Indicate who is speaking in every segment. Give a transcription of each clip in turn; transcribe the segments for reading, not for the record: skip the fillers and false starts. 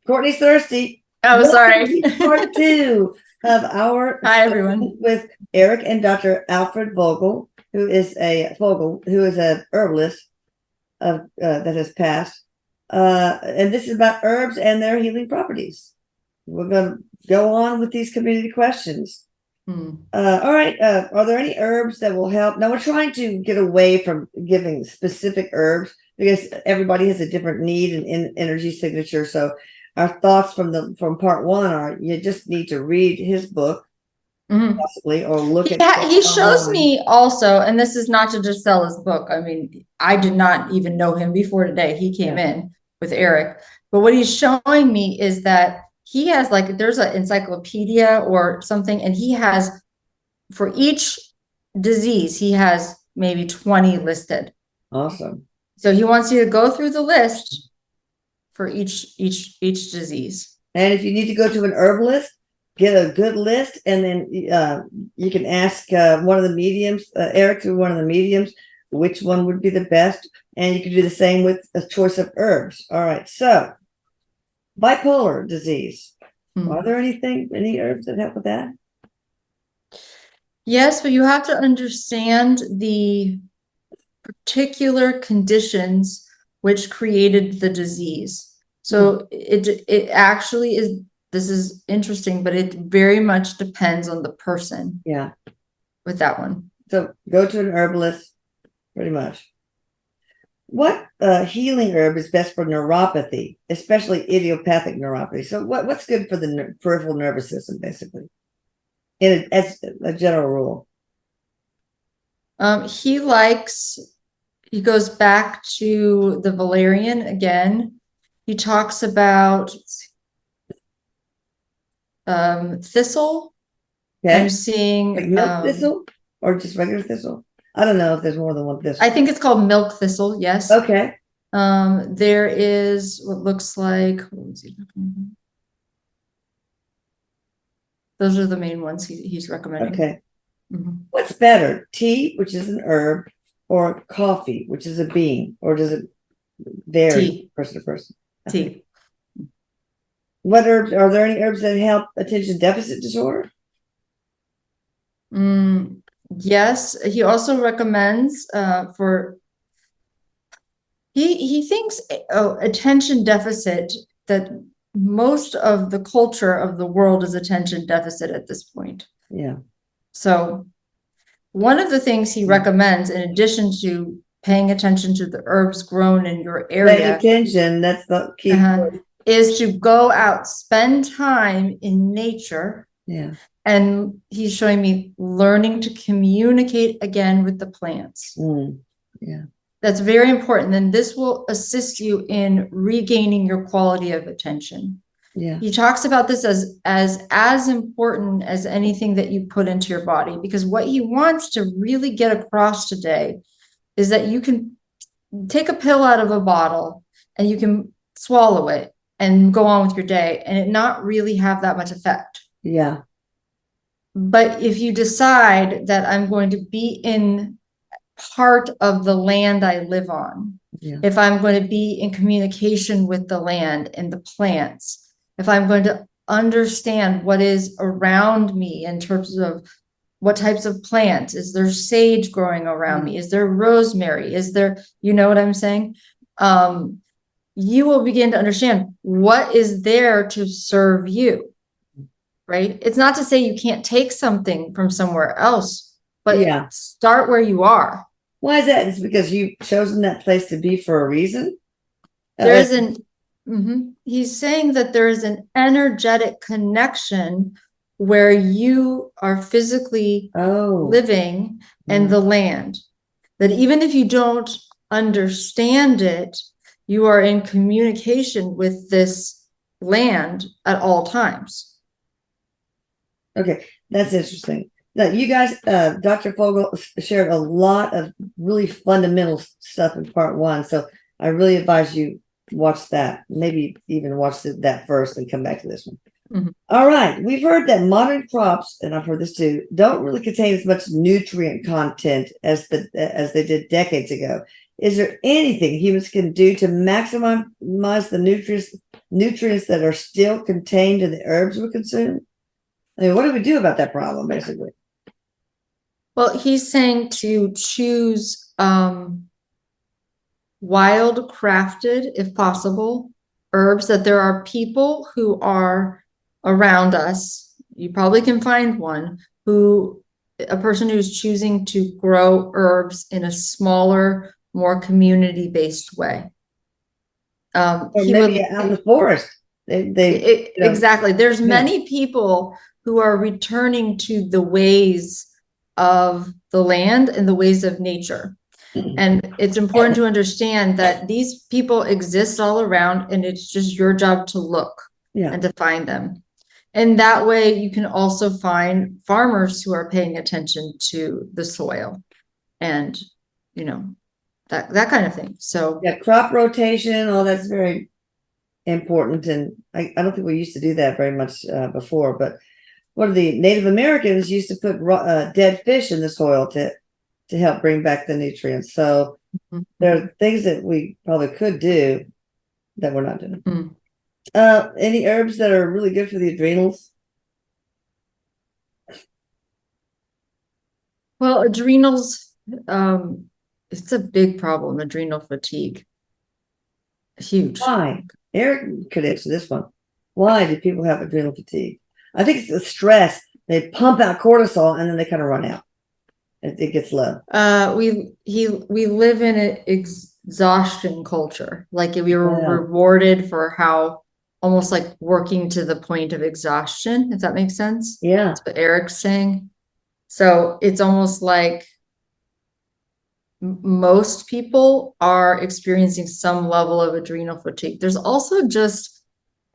Speaker 1: Courtney's thirsty.
Speaker 2: Oh, sorry.
Speaker 1: Part 2 of our
Speaker 2: Hi, everyone.
Speaker 1: With Erik and Dr. Alfred VOGEL, who is a herbalist that has passed. And this is about herbs and their healing properties. We're going to go on with these community questions. All right. Are there any herbs that will help? Now, we're trying to get away from giving specific herbs because everybody has a different need and energy signature. So our thoughts from part 1 are you just need to read his book, possibly, or look at.
Speaker 2: He shows me also, and this is not to just sell his book. I mean, I did not even know him before today. He came in with Erik, but what he's showing me is that he has there's an encyclopedia or something, and he has for each disease, he has maybe 20 listed.
Speaker 1: Awesome.
Speaker 2: So he wants you to go through the list for each disease.
Speaker 1: And if you need to go to an herbalist, get a good list, and then you can ask one of the mediums, Erik, through one of the mediums, which one would be the best, and you can do the same with a choice of herbs. All right, so bipolar disease. Are there any herbs that help with that?
Speaker 2: Yes, but you have to understand the particular conditions which created the disease. So it actually is, this is interesting, but it very much depends on the person.
Speaker 1: Yeah.
Speaker 2: With that one.
Speaker 1: So go to an herbalist, pretty much. What healing herb is best for neuropathy, especially idiopathic neuropathy? So what's good for the peripheral nervous system, basically, as a general rule?
Speaker 2: He goes back to the valerian again. He talks about thistle.
Speaker 1: Okay.
Speaker 2: I'm seeing
Speaker 1: like milk thistle or just regular thistle. I don't know if there's more than one thistle.
Speaker 2: I think it's called milk thistle. Yes.
Speaker 1: Okay.
Speaker 2: There is what looks like. What was he talking about? Those are the main ones he's recommending.
Speaker 1: Okay. What's better, tea, which is an herb, or coffee, which is a bean, or does it vary person to person?
Speaker 2: Okay. Tea.
Speaker 1: What herbs are there? Any herbs that help attention deficit disorder?
Speaker 2: Yes, he also recommends he thinks attention deficit, that most of the culture of the world is attention deficit at this point.
Speaker 1: Yeah. So
Speaker 2: one of the things he recommends, in addition to paying attention to the herbs grown in your area,
Speaker 1: paying attention, that's the key,
Speaker 2: is to go out, spend time in nature.
Speaker 1: Yeah.
Speaker 2: And he's showing me learning to communicate again with the plants.
Speaker 1: Yeah.
Speaker 2: That's very important. Then this will assist you in regaining your quality of attention.
Speaker 1: Yeah.
Speaker 2: He talks about this as important as anything that you put into your body, because what he wants to really get across today is that you can take a pill out of a bottle and you can swallow it and go on with your day and it not really have that much effect.
Speaker 1: Yeah.
Speaker 2: But if you decide that I'm going to be in part of the land I live on, if I'm going to be in communication with the land and the plants, if I'm going to understand what is around me in terms of what types of plants, is there sage growing around me? Is there rosemary? Is there, you know what I'm saying? You will begin to understand what is there to serve you. Right? It's not to say you can't take something from somewhere else, but start where you are.
Speaker 1: Why is that? It's because you've chosen that place to be for a reason.
Speaker 2: He's saying that there is an energetic connection where you are physically living and the land, that even if you don't understand it, you are in communication with this land at all times.
Speaker 1: Okay, that's interesting. Now, you guys, Dr. Vogel shared a lot of really fundamental stuff in part 1, so I really advise you watch that. Maybe even watch that first and come back to this one. All right, we've heard that modern crops, and I've heard this too, don't really contain as much nutrient content as they did decades ago. Is there anything humans can do to maximize the nutrients nutrients that are still contained in the herbs we consume? I mean, what do we do about that problem, basically?
Speaker 2: Well, he's saying to choose wildcrafted, if possible, herbs, that there are people who are around us. You probably can find one a person who's choosing to grow herbs in a smaller, more community-based way.
Speaker 1: Or maybe out in the forest.
Speaker 2: Exactly. There's many people who are returning to the ways of the land and the ways of nature. And it's important to understand that these people exist all around, and it's just your job to look and to find them. And that way you can also find farmers who are paying attention to the soil and, that kind of thing. So
Speaker 1: crop rotation, all that's very important. And I don't think we used to do that very much before, but what are the Native Americans used to put dead fish in the soil to help bring back the nutrients. So there are things that we probably could do that we're not doing. Any herbs that are really good for the adrenals?
Speaker 2: Well, adrenals, it's a big problem, adrenal fatigue. Huge.
Speaker 1: Why? Erik could answer this one. Why do people have adrenal fatigue? I think it's the stress. They pump out cortisol and then they kind of run out. It gets low.
Speaker 2: We live in an exhaustion culture. Like we were rewarded for how almost like working to the point of exhaustion, if that makes sense.
Speaker 1: Yeah.
Speaker 2: That's what Eric's saying. So it's almost like most people are experiencing some level of adrenal fatigue. There's also just,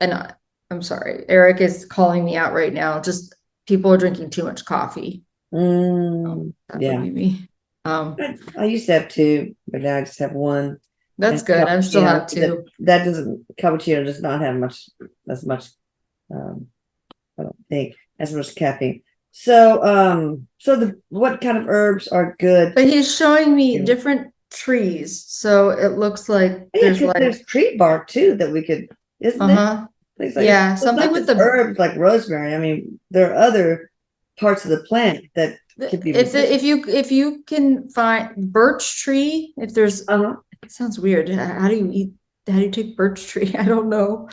Speaker 2: and I'm sorry, Erik is calling me out right now. Just people are drinking too much coffee. That would be me.
Speaker 1: I used to have two, but now I just have one.
Speaker 2: That's good. I still have two.
Speaker 1: That doesn't, cappuccino does not have as much, I don't think, as much caffeine. So, what kind of herbs are good?
Speaker 2: But he's showing me different trees. So it looks like
Speaker 1: there's tree bark too that we could, isn't there?
Speaker 2: Like, something with the
Speaker 1: herbs like rosemary. I mean, there are other parts of the plant that could be.
Speaker 2: If you can find birch tree, if there's, it sounds weird. How do you take birch tree? I don't know.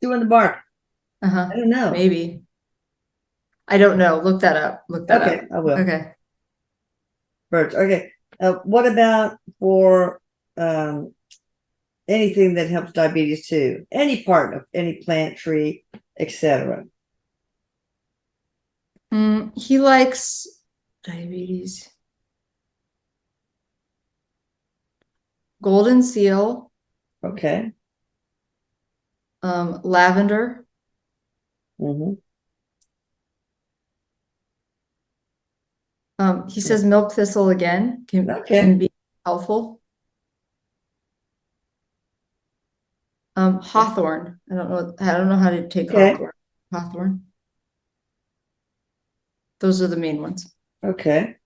Speaker 1: Doing the bark. I don't know.
Speaker 2: Maybe. I don't know. Look that up.
Speaker 1: Okay, I will.
Speaker 2: Okay.
Speaker 1: Birch. Okay. What about for anything that helps diabetes too? Any part of any plant, tree, etc.
Speaker 2: He likes diabetes. Golden seal.
Speaker 1: Okay.
Speaker 2: Lavender. He says milk thistle again can be helpful. Hawthorn. I don't know how to take hawthorn. Those are the main ones.
Speaker 1: Okay.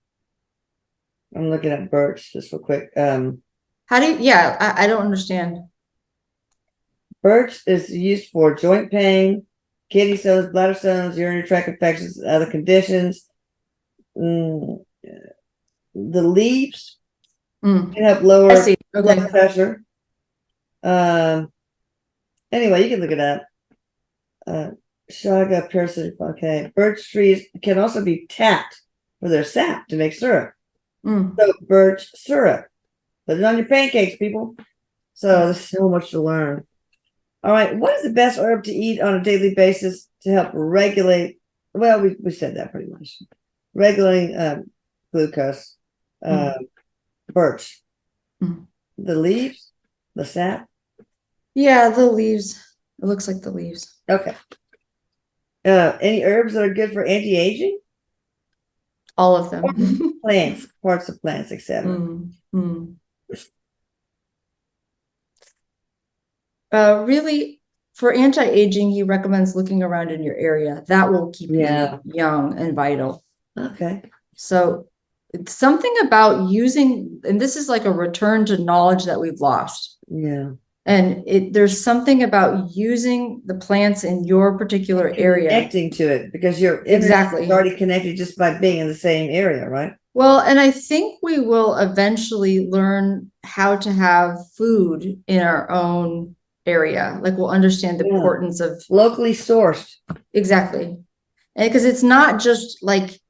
Speaker 1: I'm looking at birch just real quick.
Speaker 2: How do you, I don't understand.
Speaker 1: Birch is used for joint pain, kidney stones, bladder stones, urinary tract infections, other conditions. The leaves can help lower blood pressure. Anyway, you can look it up. Chaga parasitic. Okay, birch trees can also be tapped for their sap to make syrup. So birch syrup. Put it on your pancakes, people. So there's so much to learn. All right, what is the best herb to eat on a daily basis to help regulate? Well, we said that pretty much. Regulating glucose. Birch. The leaves, the sap.
Speaker 2: Yeah, the leaves. It looks like the leaves.
Speaker 1: Okay. Any herbs that are good for anti-aging?
Speaker 2: All of them.
Speaker 1: Plants, parts of plants, etc.
Speaker 2: Really, for anti-aging, he recommends looking around in your area. That will keep you young and vital.
Speaker 1: Okay.
Speaker 2: So it's something about using, and this is like a return to knowledge that we've lost.
Speaker 1: Yeah.
Speaker 2: And there's something about using the plants in your particular area.
Speaker 1: Connecting to it, because you're
Speaker 2: exactly
Speaker 1: already connected just by being in the same area, right?
Speaker 2: Well, and I think we will eventually learn how to have food in our own area. Like we'll understand the importance of
Speaker 1: locally sourced.
Speaker 2: Exactly. And because it's not just like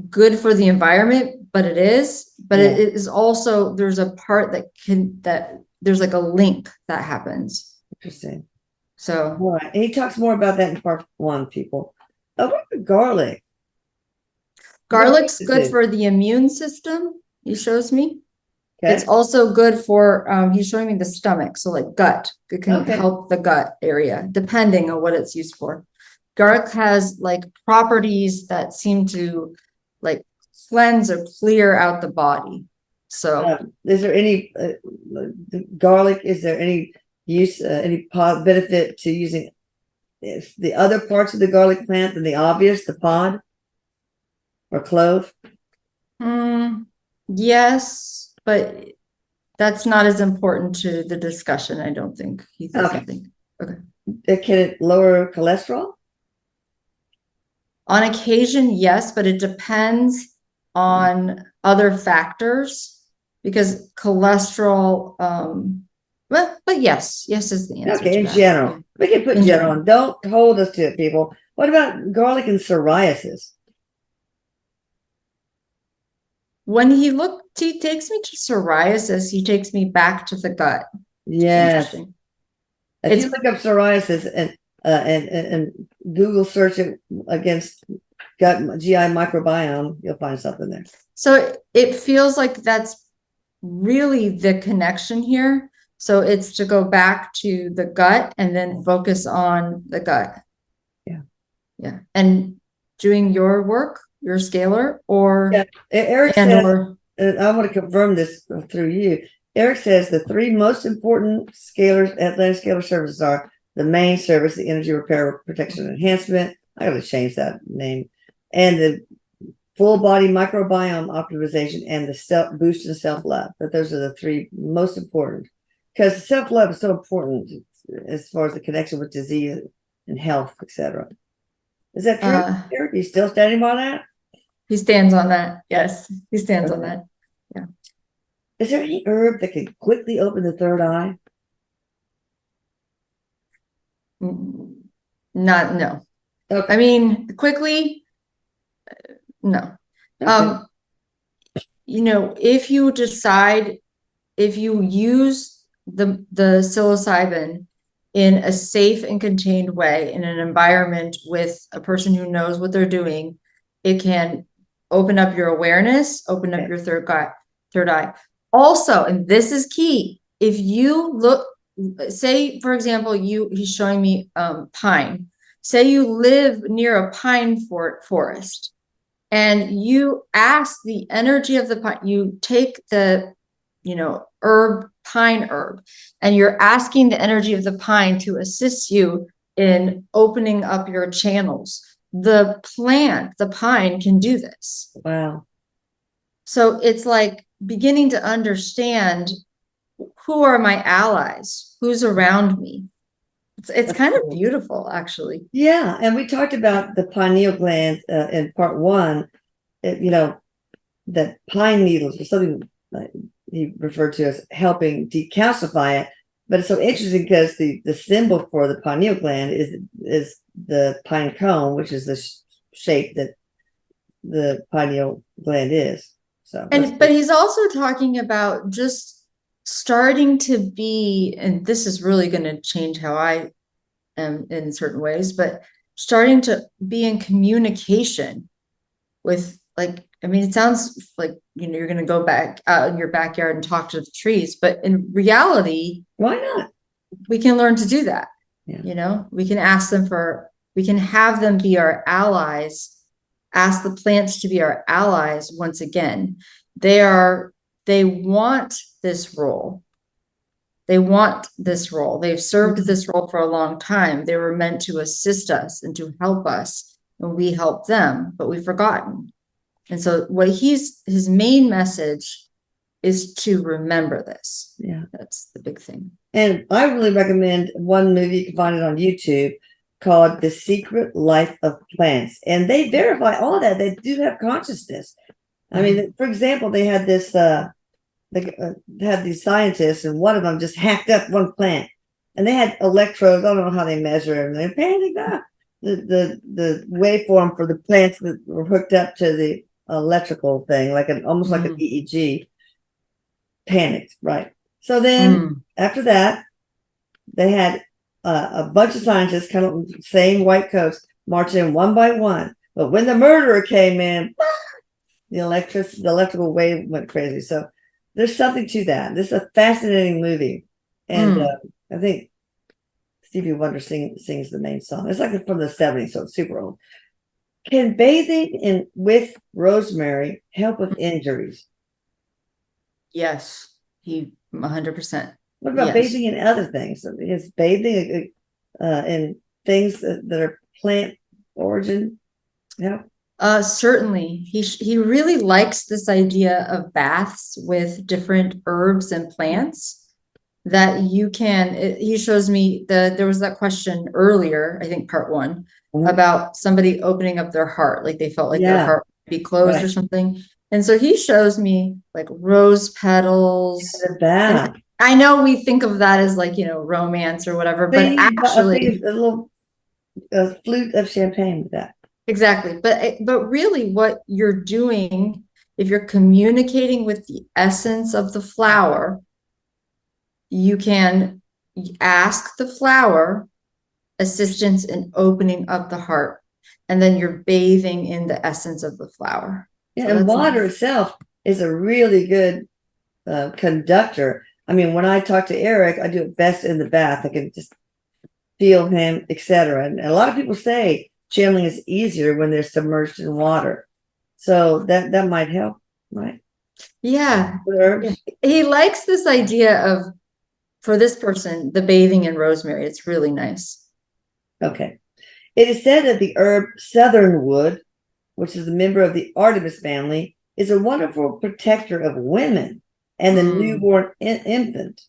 Speaker 2: good for the environment, but it is, but it is also, there's a part that there's like a link that happens.
Speaker 1: Interesting.
Speaker 2: So,
Speaker 1: all right. And he talks more about that in part 1, people. Oh, what about garlic?
Speaker 2: Garlic's good for the immune system, he shows me.
Speaker 1: Okay.
Speaker 2: It's also good for, he's showing me the stomach, so like gut. It can help the gut area, depending on what it's used for. Garlic has like properties that seem to like cleanse or clear out the body. So,
Speaker 1: is there any garlic? Is there any use, any benefit to using the other parts of the garlic plant than the obvious, the pod or clove?
Speaker 2: Yes, but that's not as important to the discussion. I don't think he doesn't think. Okay.
Speaker 1: Can it lower cholesterol?
Speaker 2: On occasion, yes, but it depends on other factors because cholesterol, but yes is the answer.
Speaker 1: Okay, in general. We can put general on. Don't hold us to it, people. What about garlic and psoriasis?
Speaker 2: When he takes me to psoriasis, he takes me back to the gut.
Speaker 1: Yes. If you look up psoriasis and Google search it against gut GI microbiome, you'll find something there.
Speaker 2: So it feels like that's really the connection here. So it's to go back to the gut and then focus on the gut. Yeah. And doing your work, your scalar, or
Speaker 1: Erik says, and I want to confirm this through you. Erik says the 3 most important scalars, Athletic Scalar services are the main service, the energy repair, protection, enhancement. I got to change that name, and the full body microbiome optimization, and the self boost and self love. But those are the 3 most important, because self love is so important as far as the connection with disease and health, etc. Is that true, Erik? Are you still standing by that?
Speaker 2: He stands on that. Yes, he stands on that. Yeah.
Speaker 1: Is there any herb that can quickly open the third eye?
Speaker 2: No. Okay. I mean, quickly, no. Okay. You know, if you use the psilocybin in a safe and contained way in an environment with a person who knows what they're doing, it can open up your awareness, open up your third eye. Also, and this is key, if you look, say, for example, he's showing me pine. Say you live near a pine forest and you ask the energy of the pine, you take the, pine herb, and you're asking the energy of the pine to assist you in opening up your channels. The plant, the pine, can do this.
Speaker 1: Wow.
Speaker 2: So it's like beginning to understand who are my allies, who's around me. It's kind of beautiful, actually.
Speaker 1: Yeah, and we talked about the pineal gland in part 1. That pine needles or something he referred to as helping decalcify it. But it's so interesting because the symbol for the pineal gland is the pine cone, which is the shape that the pineal gland is. So,
Speaker 2: but he's also talking about just starting to be, and this is really going to change how I am in certain ways, but starting to be in communication with, like, I mean, it sounds like, you're going to go back out in your backyard and talk to the trees, but in reality,
Speaker 1: why not?
Speaker 2: We can learn to do that. Yeah. We can we can have them be our allies, ask the plants to be our allies. Once again, they want this role. They've served this role for a long time. They were meant to assist us and to help us, and we help them, but we've forgotten. And so his main message is to remember this.
Speaker 1: Yeah.
Speaker 2: That's the big thing.
Speaker 1: And I really recommend one movie, you can find it on YouTube, called The Secret Life of Plants. And they verify all that. They do have consciousness. I mean, for example, they had this, they had these scientists, and one of them just hacked up one plant. And they had electrodes. I don't know how they measure them. They're panicked up. The waveform for the plants that were hooked up to the electrical thing, like almost like an EEG, panicked, right? So then after that, they had a bunch of scientists, kind of same white coats, march in one by one. But when the murderer came in, the electrical wave went crazy. So there's something to that. This is a fascinating movie, and I think Stevie Wonder sings the main song. It's like from the 70s, so it's super old. Can bathing with rosemary help with injuries?
Speaker 2: Yes, 100%.
Speaker 1: What about bathing in other things? Is bathing in things that are plant origin? Yeah.
Speaker 2: Certainly. He really likes this idea of baths with different herbs and plants that you can. He shows me there was that question earlier, I think part one, about somebody opening up their heart, like they felt like their heart would be closed or something. And so he shows me like rose petals. I know we think of that as like, romance or whatever, but actually
Speaker 1: a little flute of champagne with that.
Speaker 2: Exactly. But really what you're doing, if you're communicating with the essence of the flower, you can ask the flower assistance in opening up the heart, and then you're bathing in the essence of the flower.
Speaker 1: Yeah, so and water itself is a really good conductor. I mean, when I talk to Erik, I do it best in the bath. I can just feel him, etc. And a lot of people say channeling is easier when they're submerged in water. So that might help, right?
Speaker 2: Yeah. He likes this idea of, for this person, the bathing in rosemary. It's really nice.
Speaker 1: Okay. It is said that the herb southernwood, which is a member of the Artemis family, is a wonderful protector of women and the newborn infant.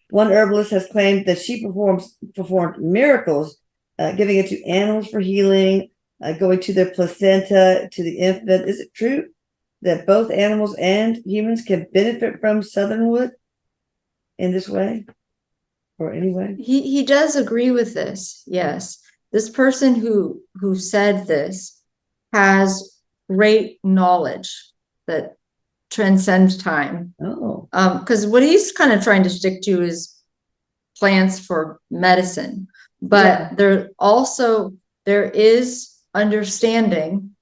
Speaker 1: One herbalist has claimed that she performed miracles, giving it to animals for healing, going to their placenta, to the infant. Is it true that both animals and humans can benefit from southernwood in this way or any way?
Speaker 2: He does agree with this. Yes. This person who said this has great knowledge that transcends time. Because what he's kind of trying to stick to is plants for medicine, but there is understanding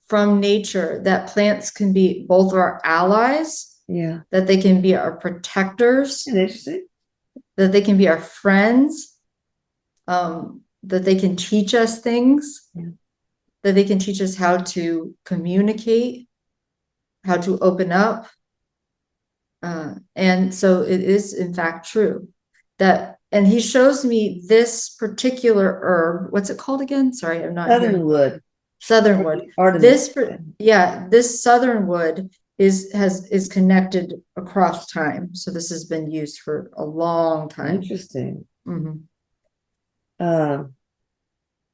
Speaker 2: from nature that plants can be both our allies, that they can be our protectors, that they can be our friends, that they can teach us things, that they can teach us how to communicate, how to open up. And so it is in fact true that, and he shows me this particular herb. What's it called again? Sorry, I'm not.
Speaker 1: Southernwood.
Speaker 2: Southernwood. This southernwood is connected across time. So this has been used for a long time.
Speaker 1: Interesting. I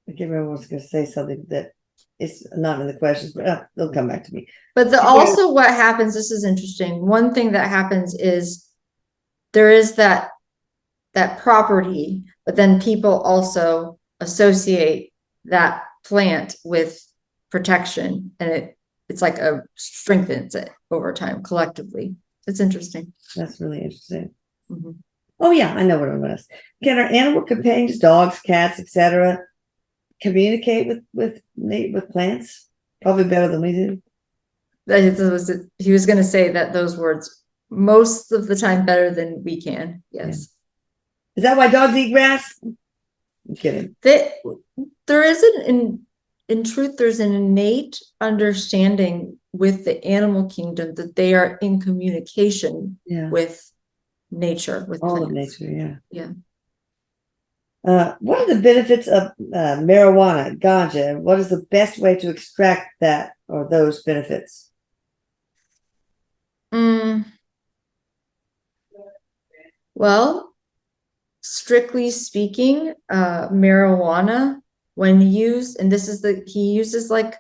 Speaker 1: can't remember. I was going to say something that it's not in the questions, but they'll come back to me.
Speaker 2: But also what happens, this is interesting. One thing that happens is there is that property, but then people also associate that plant with protection, and it's like strengthens it over time collectively. It's interesting.
Speaker 1: That's really interesting. Oh yeah, I know what it was. Can our animal companions, dogs, cats, etc., communicate with plants? Probably better than we do.
Speaker 2: He was going to say that those words most of the time better than we can. Yes.
Speaker 1: Is that why dogs eat grass? I'm kidding.
Speaker 2: There isn't, in truth, there's an innate understanding with the animal kingdom that they are in communication with nature, with
Speaker 1: all
Speaker 2: plants.
Speaker 1: Of nature.
Speaker 2: Yeah.
Speaker 1: What are the benefits of marijuana, ganja, and what is the best way to extract that or those benefits?
Speaker 2: Well, strictly speaking, marijuana, when used, and this is he uses like,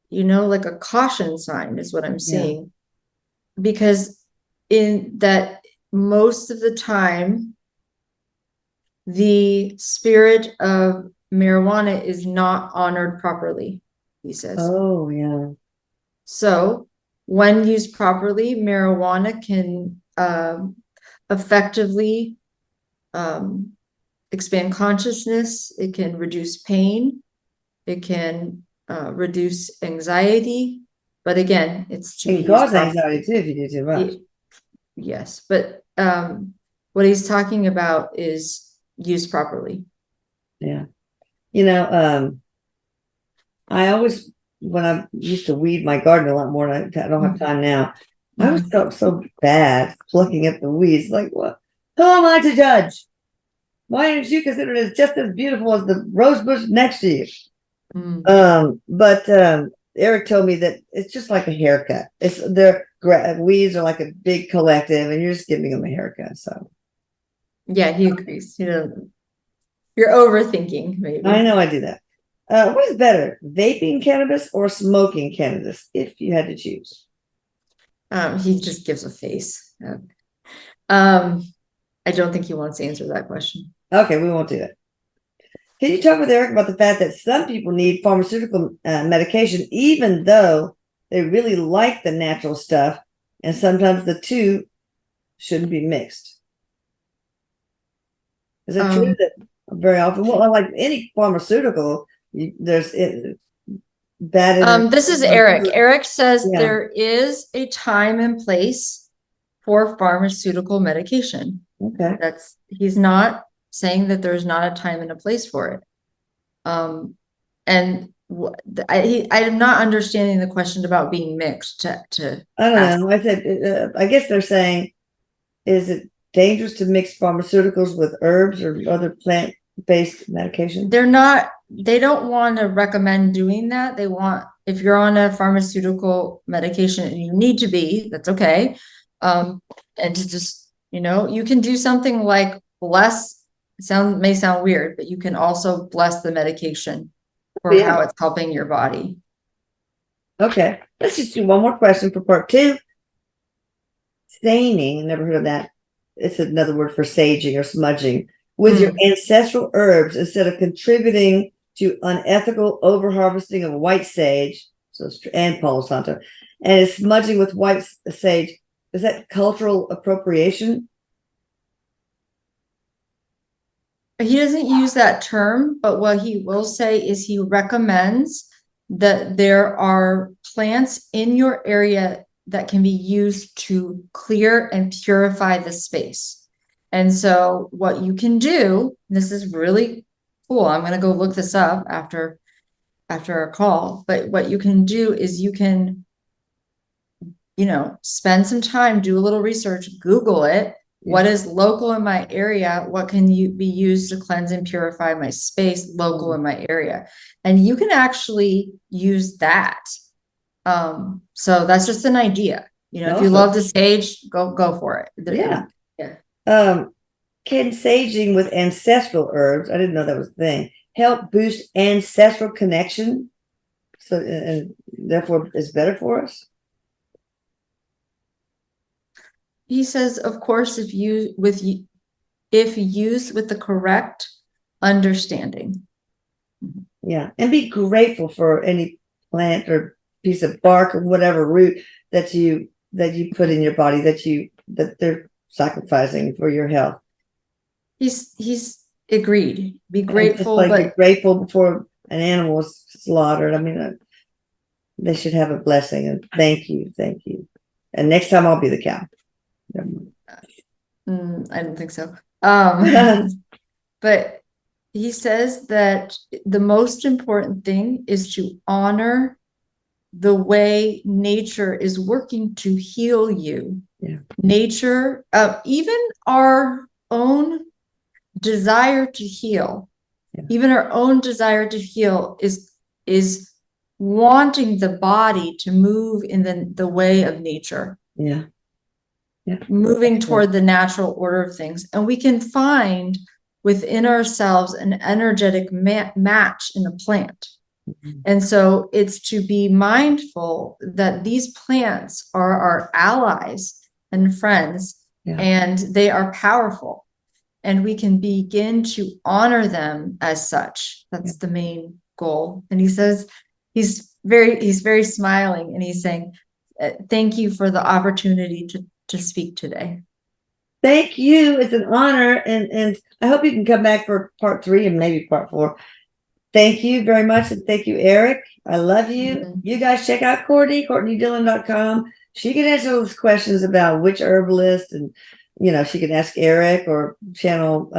Speaker 2: like a caution sign is what I'm seeing. Because in that most of the time, the spirit of marijuana is not honored properly, he says.
Speaker 1: Oh, yeah.
Speaker 2: So when used properly, marijuana can effectively expand consciousness. It can reduce pain. It can reduce anxiety. But again, it's to
Speaker 1: It
Speaker 2: be
Speaker 1: can
Speaker 2: used
Speaker 1: cause
Speaker 2: properly.
Speaker 1: anxiety too if you do too much.
Speaker 2: Yes, but what he's talking about is used properly.
Speaker 1: Yeah. I always, when I used to weed my garden a lot more, and I don't have time now, I always felt so bad plucking at the weeds. Like, what? Who am I to judge? Why aren't you considered as just as beautiful as the rose bush next to you? But Erik told me that it's just like a haircut. It's their weeds are like a big collective, and you're just giving them a haircut. So
Speaker 2: yeah, he agrees. You're overthinking, maybe.
Speaker 1: I know I do that. What is better, vaping cannabis or smoking cannabis, if you had to choose?
Speaker 2: He just gives a face. I don't think he wants to answer that question.
Speaker 1: Okay, we won't do that. Can you talk with Erik about the fact that some people need pharmaceutical medication, even though they really like the natural stuff, and sometimes the two shouldn't be mixed? Is it true that very often, well, like any pharmaceutical, there's bad.
Speaker 2: This is Erik. Erik says
Speaker 1: Yeah.
Speaker 2: there is a time and place for pharmaceutical medication.
Speaker 1: Okay.
Speaker 2: He's not saying that there's not a time and a place for it. And I'm not understanding the question about being mixed.
Speaker 1: I don't know. I said, I guess they're saying, is it dangerous to mix pharmaceuticals with herbs or other plant-based medication?
Speaker 2: They don't want to recommend doing that. They want, if you're on a pharmaceutical medication and you need to be, that's okay. And to just, you can do something like may sound weird, but you can also bless the medication for how it's helping your body.
Speaker 1: Okay, let's just do one more question for part 2. Staining, never heard of that. It's another word for saging or smudging with your ancestral herbs instead of contributing to unethical overharvesting of white sage, and Palo Santo, and smudging with white sage. Is that cultural appropriation?
Speaker 2: He doesn't use that term, but what he will say is he recommends that there are plants in your area that can be used to clear and purify the space. And so what you can do, this is really cool. I'm going to go look this up after our call, but what you can do is you can, spend some time, do a little research, Google it. What is local in my area? What can be used to cleanse and purify my space local in my area? And you can actually use that. So that's just an idea. If you love the sage, go for it.
Speaker 1: Yeah. Can saging with ancestral herbs, I didn't know that was a thing, help boost ancestral connection? So, and therefore it's better for us?
Speaker 2: He says, of course, if used with the correct understanding.
Speaker 1: Yeah, and be grateful for any plant or piece of bark or whatever root that you put in your body that they're sacrificing for your health.
Speaker 2: He's agreed. Be grateful,
Speaker 1: be grateful before an animal is slaughtered. I mean, they should have a blessing and thank you. And next time I'll be the cow.
Speaker 2: I don't think so. But he says that the most important thing is to honor the way nature is working to heal you.
Speaker 1: Yeah.
Speaker 2: Nature, even our own desire to heal, is wanting the body to move in the way of nature.
Speaker 1: Yeah. Yeah.
Speaker 2: moving toward the natural order of things. And we can find within ourselves an energetic match in a plant. And so it's to be mindful that these plants are our allies and friends, and they are powerful. And we can begin to honor them as such. That's the main goal. And he says, he's very smiling, and he's saying, thank you for the opportunity to speak today.
Speaker 1: Thank you. It's an honor. And I hope you can come back for part 3 and maybe part 4. Thank you very much. And thank you, Erik. I love you. You guys check out Courtney, CourtneyDillon.com. She can answer those questions about which herbalist, and, you know, she can ask Erik or channel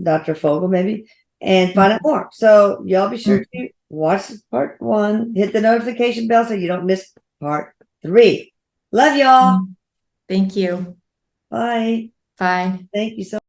Speaker 1: Dr. Vogel maybe and find out more. So y'all be sure to watch part 1, hit the notification bell so you don't miss part 3. Love y'all.
Speaker 2: Thank you.
Speaker 1: Bye.
Speaker 2: Bye.
Speaker 1: Thank you so much.